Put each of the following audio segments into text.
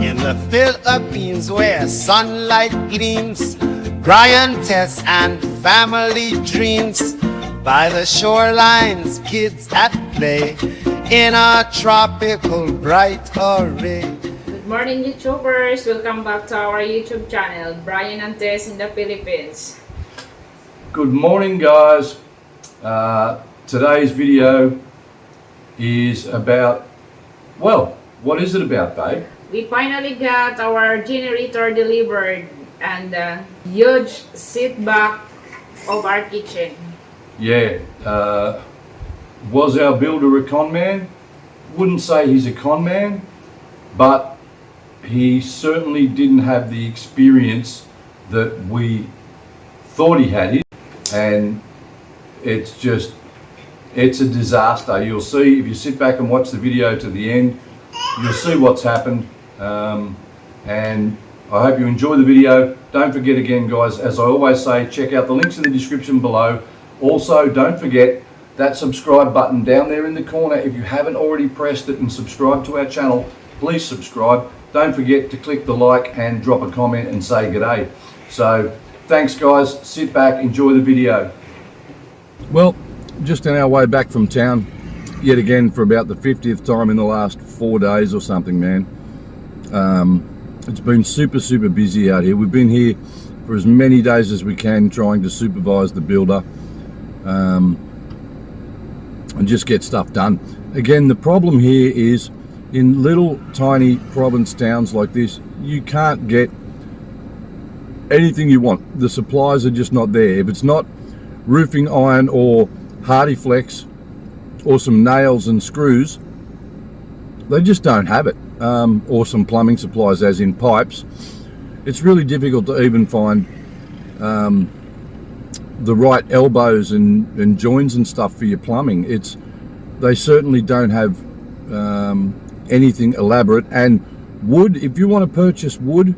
In the Philippines where sunlight gleams, Brian, Tess and family dreams. By the shorelines, kids at play in a tropical bright array. Good morning, YouTubers! Welcome back to our YouTube channel, Brian and Tess in the Philippines. Good morning, guys. Today's video is about, well, what is it about, babe? We finally got our generator delivered and the huge setback of our kitchen. Yeah, was our builder a con man? Wouldn't say he's a con man, but he certainly didn't have the experience that we thought he had, and it's a disaster. You'll see if you sit back and watch the video to the end, you'll see what's happened, and I hope you enjoy the video. Don't forget, again guys, as I always say, check out the links in the description below. Also, don't forget that subscribe button down there in the corner. If you haven't already pressed it and subscribed to our channel, please subscribe. Don't forget to click the like and drop a comment and say g'day. So thanks guys, sit back, enjoy the video. Well, just on our way back from town, yet again for about the 50th time in the last 4 days or something, man. It's been super busy out here. We've been here for as many days as we can trying to supervise the builder and just get stuff done. Again, the problem here is in little tiny province towns like this, you can't get anything you want. The supplies are just not there. If it's not roofing iron or hardy flex or some nails and screws, they just don't have it, or some plumbing supplies as in pipes. It's really difficult to even find the right elbows and joins and stuff for your plumbing. They certainly don't have anything elaborate. And wood, if you want to purchase wood,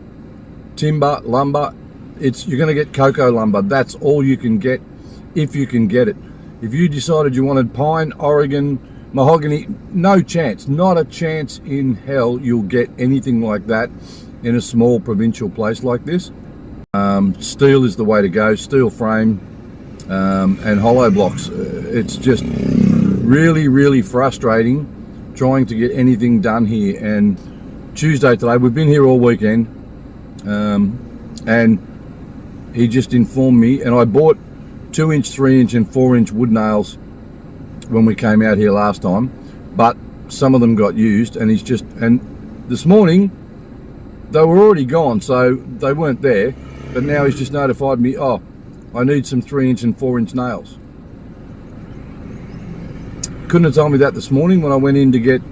timber, lumber, you're going to get cocoa lumber. That's all you can get, if you can get it. If you decided you wanted pine, Oregon, mahogany, no chance, not a chance in hell you'll get anything like that in a small provincial place like this. Steel is the way to go, steel frame and hollow blocks. It's just really frustrating trying to get anything done here. And Tuesday today, we've been here all weekend, and he just informed me, and I bought 2-inch, 3-inch and 4-inch wood nails when we came out here last time, but some of them got used, and and this morning they were already gone, so they weren't there, but now he's just notified me, oh, I need some 3-inch and 4-inch nails. Couldn't have told me that this morning when I went in to get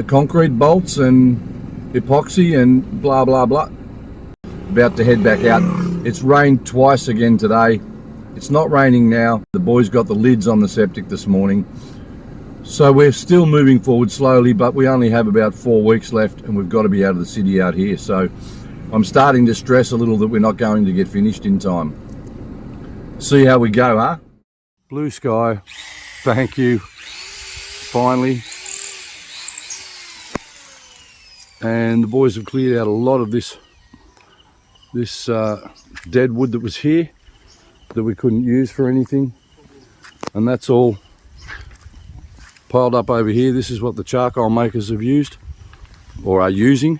concrete bolts and epoxy and blah blah blah. About to head back out. It's rained twice again today. It's not raining now. The boys got the lids on the septic this morning, so we're still moving forward slowly, but we only have about 4 weeks left and we've got to be out of the city out here. So I'm starting to stress a little that we're not going to get finished in time. See how we go, huh? Blue sky, thank you, finally. And the boys have cleared out a lot of this dead wood that was here that we couldn't use for anything, and that's all piled up over here. This is what the charcoal makers have used or are using.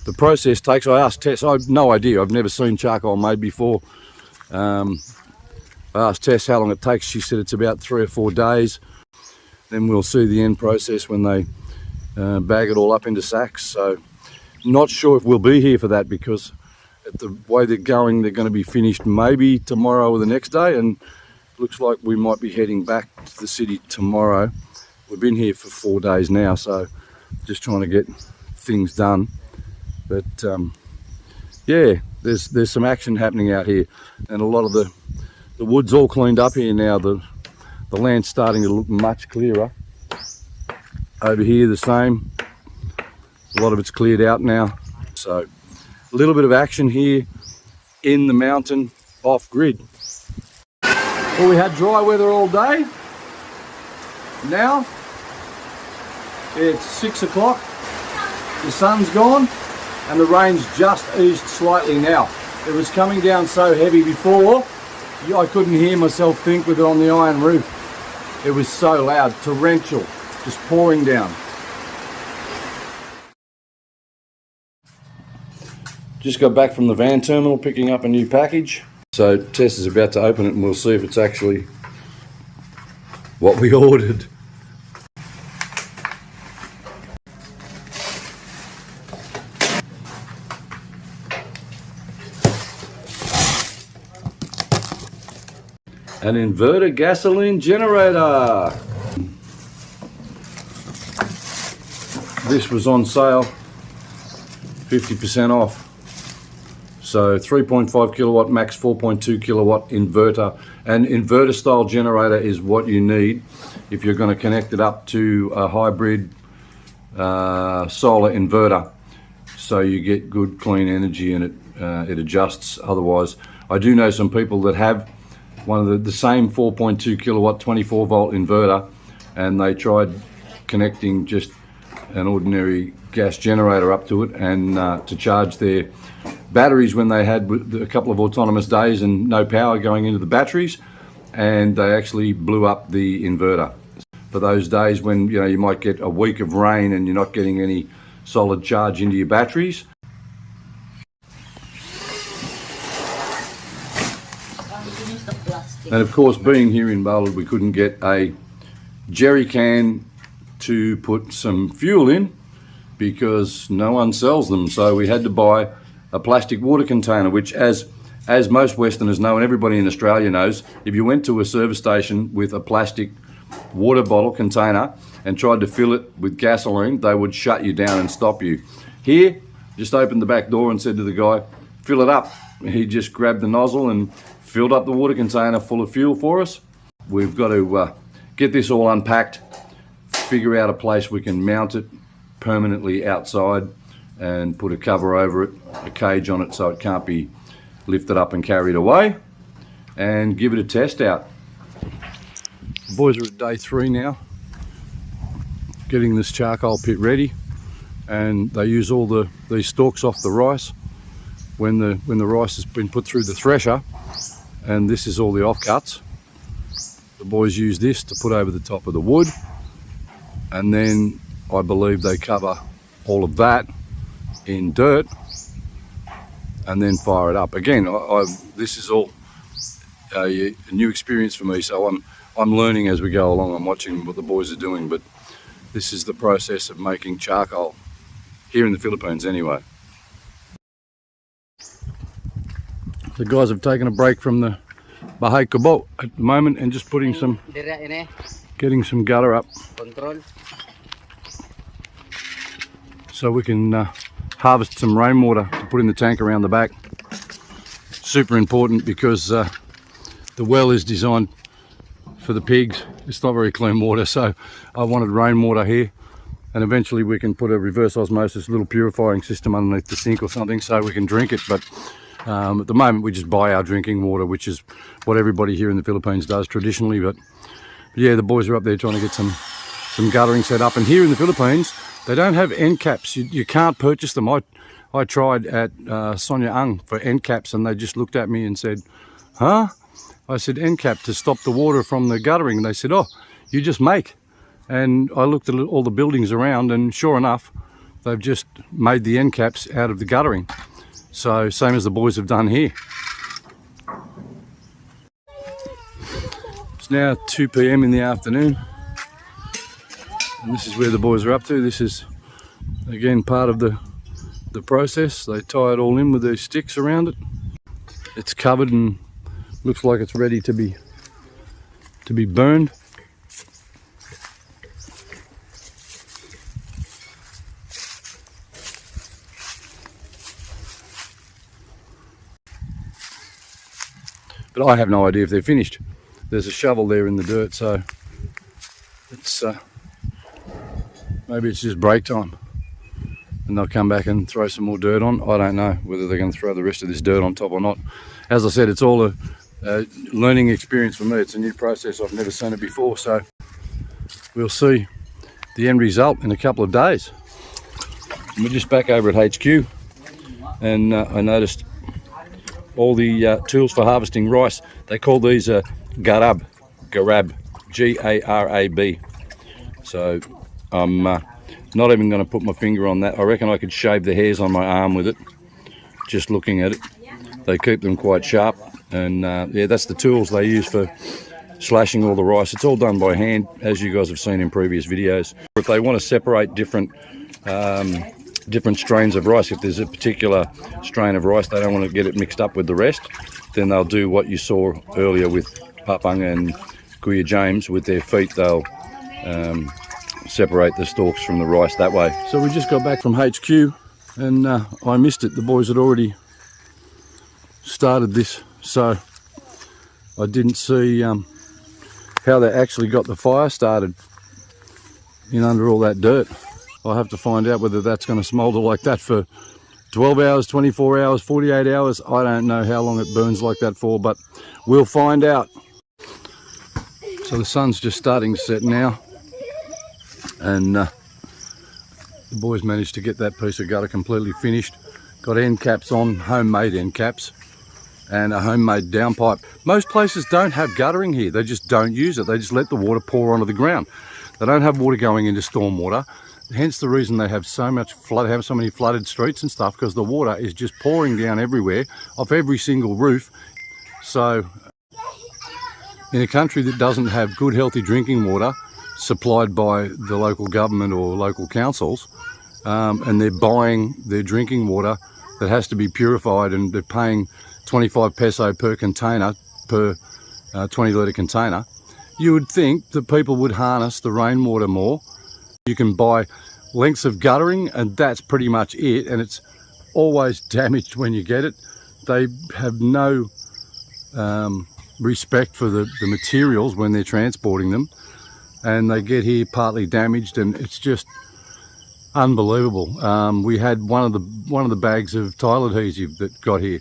The process takes, I asked Tess, I have no idea, I've never seen charcoal made before. I asked Tess how long it takes. She said it's about 3 or 4 days. Then we'll see the end process when they bag it all up into sacks. So not sure if we'll be here for that, because at the way they're going, they're going to be finished maybe tomorrow or the next day, and looks like we might be heading back to the city tomorrow. We've been here for 4 days now, so just trying to get things done. But yeah, there's some action happening out here, and a lot of the wood's all cleaned up here now. The land's starting to look much clearer. Over here the same, a lot of it's cleared out now, so a little bit of action here in the mountain off grid. Well, we had dry weather all day. Now it's 6 o'clock The sun's gone and the rain's just eased slightly now. It was coming down so heavy before, I couldn't hear myself think with it on the iron roof. It was so loud, torrential, just pouring down. Just got back from the van terminal picking up a new package. So Tess is about to open it and we'll see if it's actually what we ordered. An inverter gasoline generator. This was on sale, 50% off. So 3.5 kilowatt max 4.2 kilowatt inverter. An inverter style generator is what you need if you're going to connect it up to a hybrid solar inverter. So you get good clean energy and it adjusts otherwise. I do know some people that have one of the same 4.2 kilowatt 24 volt inverter, and they tried connecting just an ordinary gas generator up to it and to charge their batteries when they had a couple of autonomous days and no power going into the batteries, and they actually blew up the inverter. For those days when you might get a week of rain and you're not getting any solid charge into your batteries. And of course, being here in Ballard, we couldn't get a jerry can to put some fuel in because no one sells them. So we had to buy a plastic water container, which as most Westerners know, and everybody in Australia knows, if you went to a service station with a plastic water bottle container and tried to fill it with gasoline, they would shut you down and stop you. Here, just opened the back door and said to the guy, fill it up. He just grabbed the nozzle and filled up the water container full of fuel for us. We've got to get this all unpacked, figure out a place we can mount it permanently outside and put a cover over it, a cage on it so it can't be lifted up and carried away, and give it a test out. The boys are at day 3 now, getting this charcoal pit ready, and they use all these stalks off the rice when the rice has been put through the thresher. And this is all the offcuts. The boys use this to put over the top of the wood, and then I believe they cover all of that in dirt and then fire it up. Again, this is all a new experience for me, so I'm learning as we go along. I'm watching what the boys are doing, but this is the process of making charcoal here in the Philippines anyway. The guys have taken a break from the bahay kubo at the moment and just getting some gutter up so we can harvest some rainwater to put in the tank around the back. Super important because the well is designed for the pigs. It's not very clean water, so I wanted rainwater here, and eventually we can put a reverse osmosis little purifying system underneath the sink or something so we can drink it. But at the moment we just buy our drinking water, which is what everybody here in the Philippines does traditionally. But yeah, the boys are up there trying to get some guttering set up, and here in the Philippines they don't have end caps. You can't purchase them. I tried at Sonia Ang for end caps, and they just looked at me and said, huh? I said, end cap to stop the water from the guttering, and they said, oh, you just make. And I looked at all the buildings around, and sure enough, they've just made the end caps out of the guttering. So same as the boys have done here. It's now 2 p.m. in the afternoon, and this is where the boys are up to. This is again part of the process. They tie it all in with these sticks around it. It's covered and looks like it's ready to be burned. But I have no idea if they're finished. There's a shovel there in the dirt, so it's maybe it's just break time and they'll come back and throw some more dirt on. I don't know whether they're going to throw the rest of this dirt on top or not. As I said, it's all a learning experience for me. It's a new process. I've never seen it before, so we'll see the end result in a couple of days. We're just back over at HQ, and I noticed all the tools for harvesting rice. They call these garab, G-A-R-A-B. So I'm not even going to put my finger on that. I reckon I could shave the hairs on my arm with it, just looking at it. They keep them quite sharp, and yeah, that's the tools they use for slashing all the rice. It's all done by hand, as you guys have seen in previous videos. If they want to separate different strains of rice, if there's a particular strain of rice they don't want to get it mixed up with the rest, then they'll do what you saw earlier with Papang and Kuya James. With their feet, they'll separate the stalks from the rice that way. So we just got back from HQ, and I missed it. The boys had already started this, so I didn't see how they actually got the fire started in under all that dirt. I'll have to find out whether that's going to smoulder like that for 12 hours, 24 hours, 48 hours. I don't know how long it burns like that for, but we'll find out. So the sun's just starting to set now, and the boys managed to get that piece of gutter completely finished. Got end caps on, homemade end caps, and a homemade downpipe. Most places don't have guttering here. They just don't use it. They just let the water pour onto the ground. They don't have water going into stormwater. Hence the reason they have so much flood, have so many flooded streets and stuff, because the water is just pouring down everywhere off every single roof. So in a country that doesn't have good healthy drinking water supplied by the local government or local councils, and they're buying their drinking water that has to be purified, and they're paying 25 peso per container, per 20 litre container, you would think that people would harness the rainwater more. You can buy lengths of guttering, and that's pretty much it, and it's always damaged when you get it. They have no respect for the materials when they're transporting them, and they get here partly damaged, and it's just unbelievable. We had one of the bags of tile adhesive that got here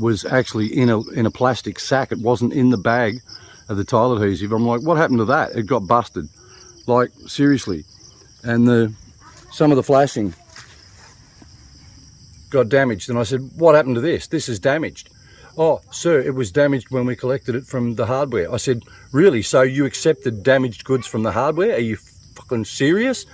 was actually in a plastic sack. It wasn't in the bag of the tile adhesive. I'm like, what happened to that? It got busted, like seriously. And some of the flashing got damaged, and I said, what happened to this? This is damaged. Oh, sir, it was damaged when we collected it from the hardware. I said, really? So you accepted damaged goods from the hardware? Are you fucking serious?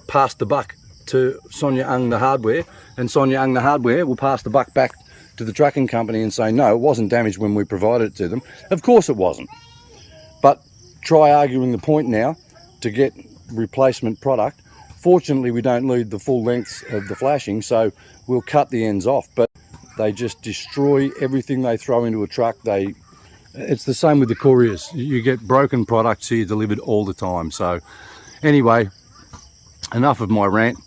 Pass the buck to Sonia Ang the hardware, and Sonia Ang the hardware will pass the buck back to the trucking company and say, no, it wasn't damaged when we provided it to them. Of course it wasn't. But try arguing the point now to get replacement product. Fortunately, we don't need the full lengths of the flashing, so we'll cut the ends off, but they just destroy everything they throw into a truck. It's the same with the couriers. You get broken products here delivered all the time. So anyway, enough of my rant.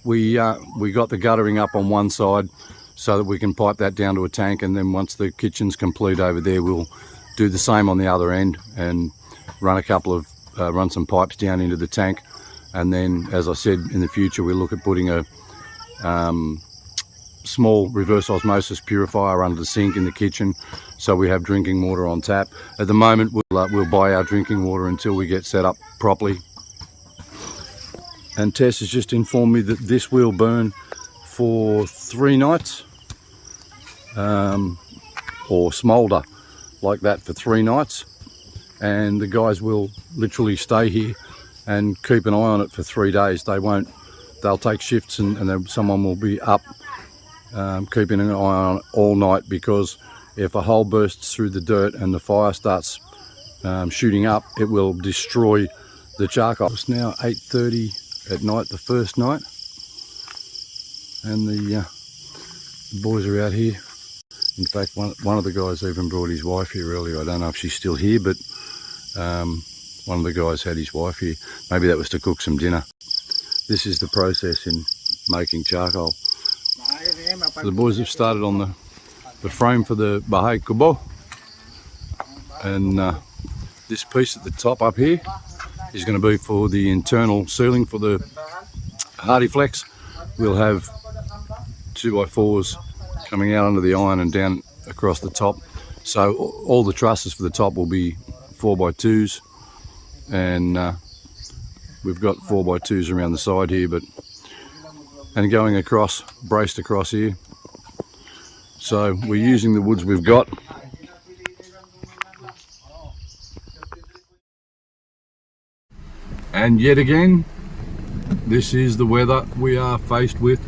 We got the guttering up on one side so that we can pipe that down to a tank, and then once the kitchen's complete over there, we'll do the same on the other end and run run some pipes down into the tank. And then, as I said, in the future we'll look at putting a small reverse osmosis purifier under the sink in the kitchen, so we have drinking water on tap. At the moment we'll buy our drinking water until we get set up properly. And Tess has just informed me that this will burn for 3 nights, or smoulder like that for 3 nights, and the guys will literally stay here and keep an eye on it for 3 days. They'll take shifts, and then someone will be up keeping an eye on it all night, because if a hole bursts through the dirt and the fire starts shooting up, it will destroy the charcoal. It's now 8:30 at night, the first night, and the boys are out here. In fact, one of the guys even brought his wife here earlier. I don't know if she's still here, but one of the guys had his wife here. Maybe that was to cook some dinner. This is the process in making charcoal. So the boys have started on the frame for the Bahai Kubo, and this piece at the top up here is going to be for the internal ceiling for the Hardy Flex. We'll have 2x4s coming out under the iron and down across the top. So all the trusses for the top will be 4x2s, and we've got 4x2s around the side here, but and going across, braced across here. So we're using the woods we've got. And yet again, this is the weather we are faced with.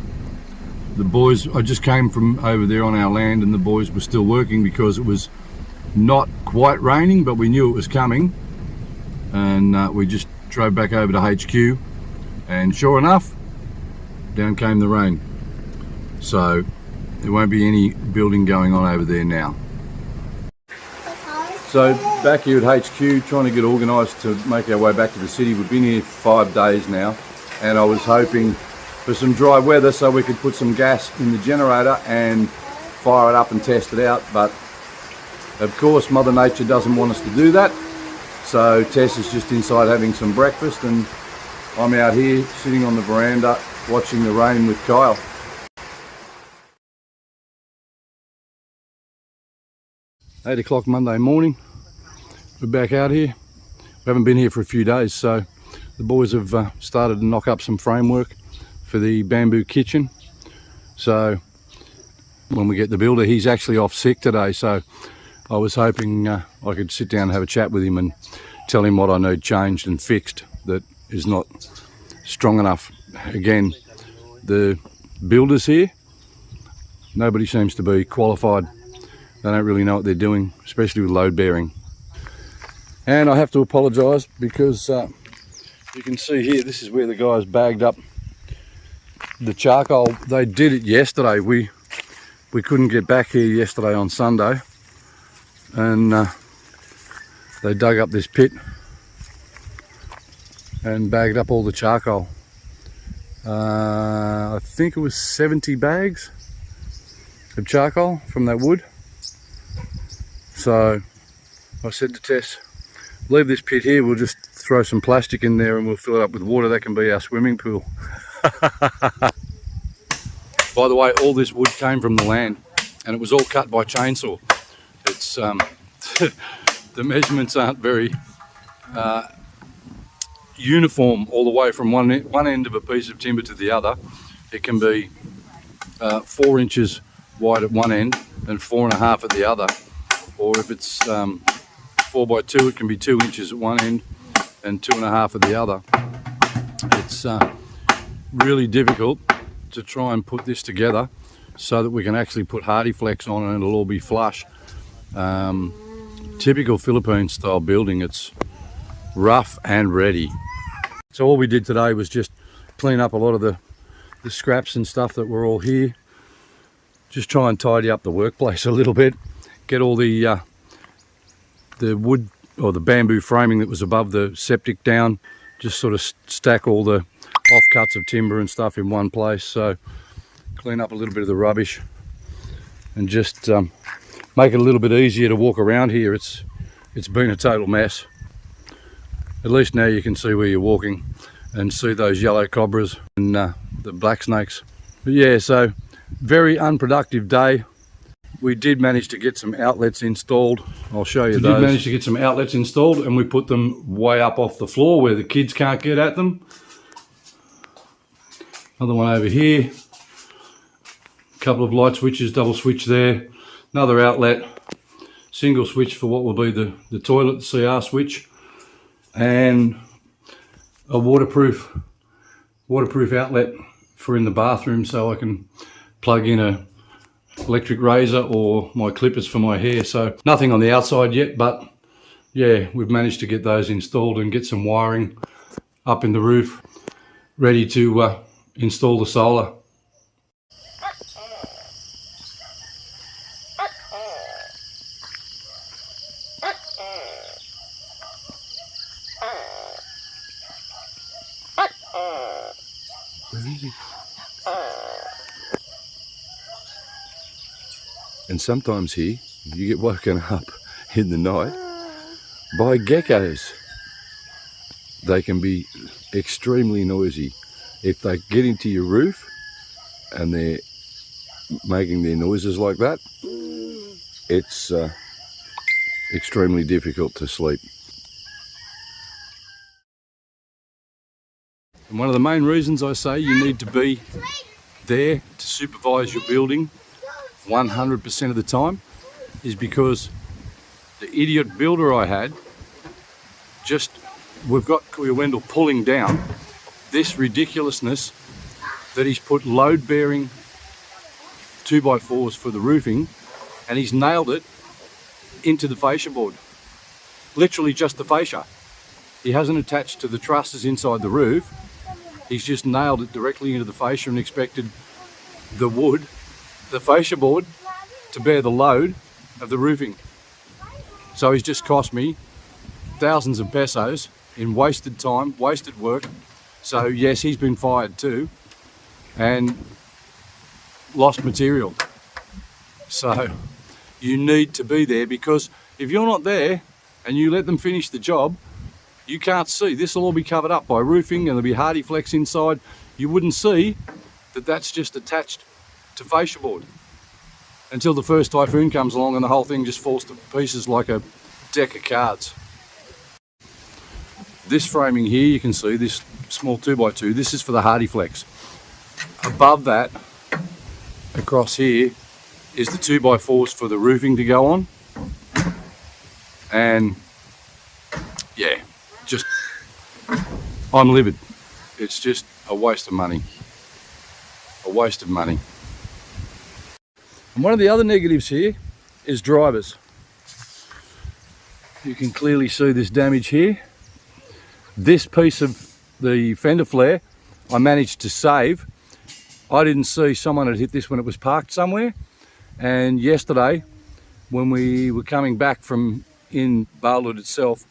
The boys, I just came from over there on our land and the boys were still working because it was not quite raining, but we knew it was coming. And we just drove back over to HQ, and sure enough, down came the rain. So there won't be any building going on over there now. So back here at HQ, trying to get organised to make our way back to the city. We've been here 5 days now, and I was hoping for some dry weather so we could put some gas in the generator and fire it up and test it out. But of course, Mother Nature doesn't want us to do that. So Tess is just inside having some breakfast, and I'm out here sitting on the veranda watching the rain with Kyle. Eight o'clock Monday morning, we're back out here. We haven't been here for a few days, so the boys have started to knock up some framework for the bamboo kitchen. So when we get the builder, he's actually off sick today, so I was hoping I could sit down and have a chat with him and tell him what I need changed and fixed that is not strong enough. Again, the builders here, nobody seems to be qualified. They don't really know what they're doing, especially with load bearing. And I have to apologise because you can see here, this is where the guys bagged up the charcoal. They did it yesterday. We couldn't get back here yesterday on Sunday, and they dug up this pit and bagged up all the charcoal. I think it was 70 bags of charcoal from that wood. So I said to Tess, leave this pit here, we'll just throw some plastic in there and we'll fill it up with water. That can be our swimming pool. By the way, all this wood came from the land and it was all cut by chainsaw. It's the measurements aren't very uniform all the way from one end of a piece of timber to the other. It can be 4 inches wide at one end and 4.5 at the other. Or if it's 4 by 2, it can be 2 inches at one end and 2.5 at the other. It's really difficult to try and put this together so that we can actually put hardy flex on and it'll all be flush. Typical Philippine style building, it's rough and ready. So all we did today was just clean up a lot of the scraps and stuff that were all here. Just try and tidy up the workplace a little bit. Get all the wood or the bamboo framing that was above the septic down. Just sort of stack all the offcuts of timber and stuff in one place. So clean up a little bit of the rubbish and just make it a little bit easier to walk around here. It's been a total mess. At least now you can see where you're walking and see those yellow cobras and the black snakes. But yeah, so very unproductive day. We did manage to get some outlets installed. I'll show you those. We did manage to get some outlets installed and we put them way up off the floor where the kids can't get at them. Another one over here. A couple of light switches, double switch there. Another outlet, single switch for what will be the toilet, the CR switch. And a waterproof outlet for in the bathroom so I can plug in a electric razor or my clippers for my hair. So nothing on the outside yet, but yeah, we've managed to get those installed and get some wiring up in the roof ready to install the solar. And sometimes here, you get woken up in the night by geckos. They can be extremely noisy. If they get into your roof and they're making their noises like that, it's extremely difficult to sleep. And one of the main reasons I say you need to be there to supervise your building 100% of the time is because the idiot builder I had we've got Wendell pulling down this ridiculousness that he's put load bearing 2x4s for the roofing, and he's nailed it into the fascia board. Literally just the fascia. He hasn't attached to the trusses inside the roof. He's just nailed it directly into the fascia and expected the fascia board, to bear the load of the roofing. So he's just cost me thousands of pesos in wasted time, wasted work. So yes, he's been fired too, and lost material. So you need to be there, because if you're not there and you let them finish the job, you can't see. This will all be covered up by roofing, and there'll be hardy flex inside. You wouldn't see that that's just attached to fascia board until the first typhoon comes along and the whole thing just falls to pieces like a deck of cards. This framing here, you can see this small 2x2, this is for the hardy flex. Above that, across here, is the 2x4s for the roofing to go on. And yeah, just, I'm livid. It's just a waste of money. A waste of money. And one of the other negatives here is drivers. You can clearly see this damage here. This piece of the fender flare I managed to save. I didn't see someone had hit this when it was parked somewhere. And yesterday, when we were coming back from in Bartlett itself,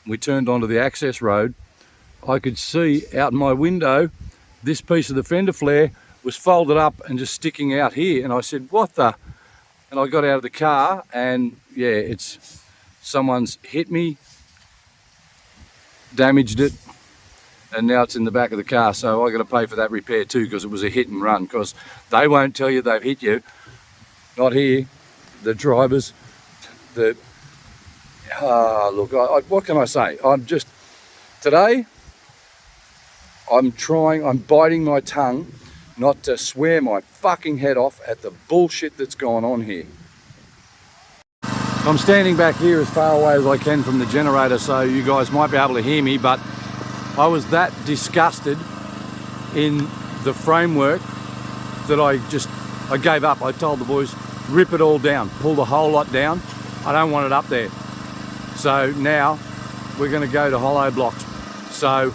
we turned onto the access road, I could see out my window this piece of the fender flare was folded up and just sticking out here. And I said, what the? And I got out of the car, and yeah, it's someone's hit me, damaged it, and now it's in the back of the car. So I got to pay for that repair too, because it was a hit and run, because they won't tell you they've hit you. Not here. The drivers, look, what can I say? Today, I'm biting my tongue not to swear my fucking head off at the bullshit that's going on here. I'm standing back here as far away as I can from the generator, so you guys might be able to hear me, but I was that disgusted in the framework that I gave up. I told the boys, rip it all down, pull the whole lot down. I don't want it up there. So now we're going to go to hollow blocks. So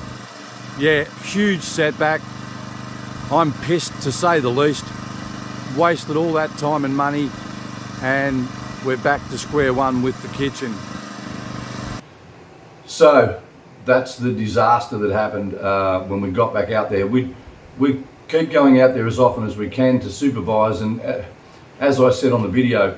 yeah, huge setback. I'm pissed, to say the least. Wasted all that time and money, and we're back to square one with the kitchen. So that's the disaster that happened when we got back out there. We keep going out there as often as we can to supervise, and as I said on the video,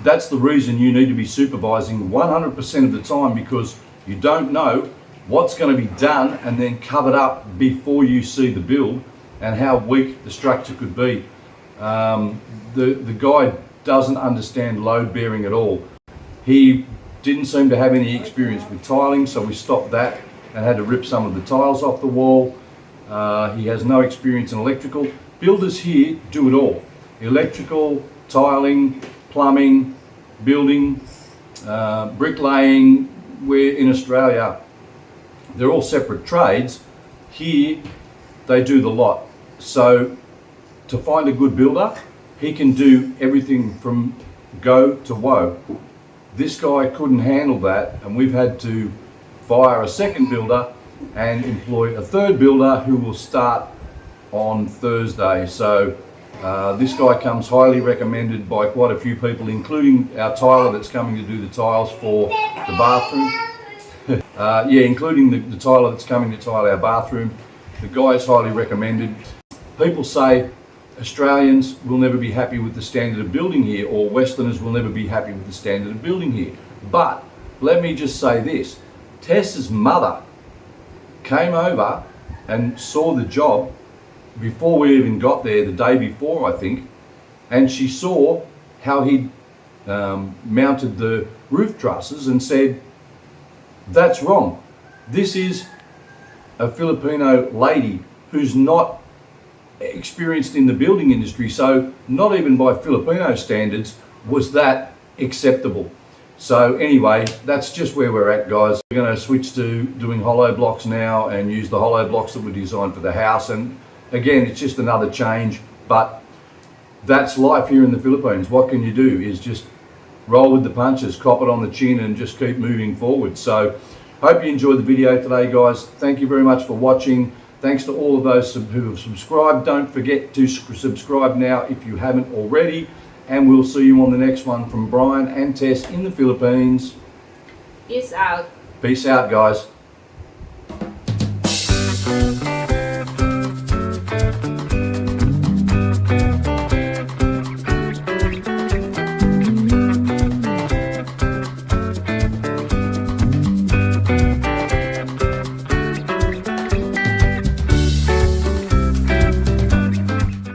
that's the reason you need to be supervising 100% of the time, because you don't know what's going to be done and then covered up before you see the build, and how weak the structure could be. The guy doesn't understand load bearing at all. He didn't seem to have any experience with tiling, so we stopped that and had to rip some of the tiles off the wall. He has no experience in electrical. Builders here do it all. Electrical, tiling, plumbing, building, bricklaying. Where in Australia, they're all separate trades. Here, they do the lot. So to find a good builder, he can do everything from go to woe. This guy couldn't handle that, and we've had to fire a second builder and employ a third builder who will start on Thursday. So this guy comes highly recommended by quite a few people, including our tiler that's coming to do the tiles for the bathroom. Including the tiler that's coming to tile our bathroom. The guy is highly recommended. People say Australians will never be happy with the standard of building here, or Westerners will never be happy with the standard of building here. But let me just say this, Tess's mother came over and saw the job before we even got there, the day before I think, and she saw how he'd mounted the roof trusses and said, that's wrong. This is a Filipino lady who's not experienced in the building industry, so not even by Filipino standards was that acceptable. So anyway, that's just where we're at, guys. We're going to switch to doing hollow blocks now and use the hollow blocks that were designed for the house. And again, it's just another change, but that's life here in the Philippines. What can you do is just roll with the punches, cop it on the chin, and just keep moving forward. So hope you enjoyed the video today, guys. Thank you very much for watching. Thanks to all of those who have subscribed. Don't forget to subscribe now if you haven't already. And we'll see you on the next one from Brian and Tess in the Philippines. Peace out. Peace out, guys.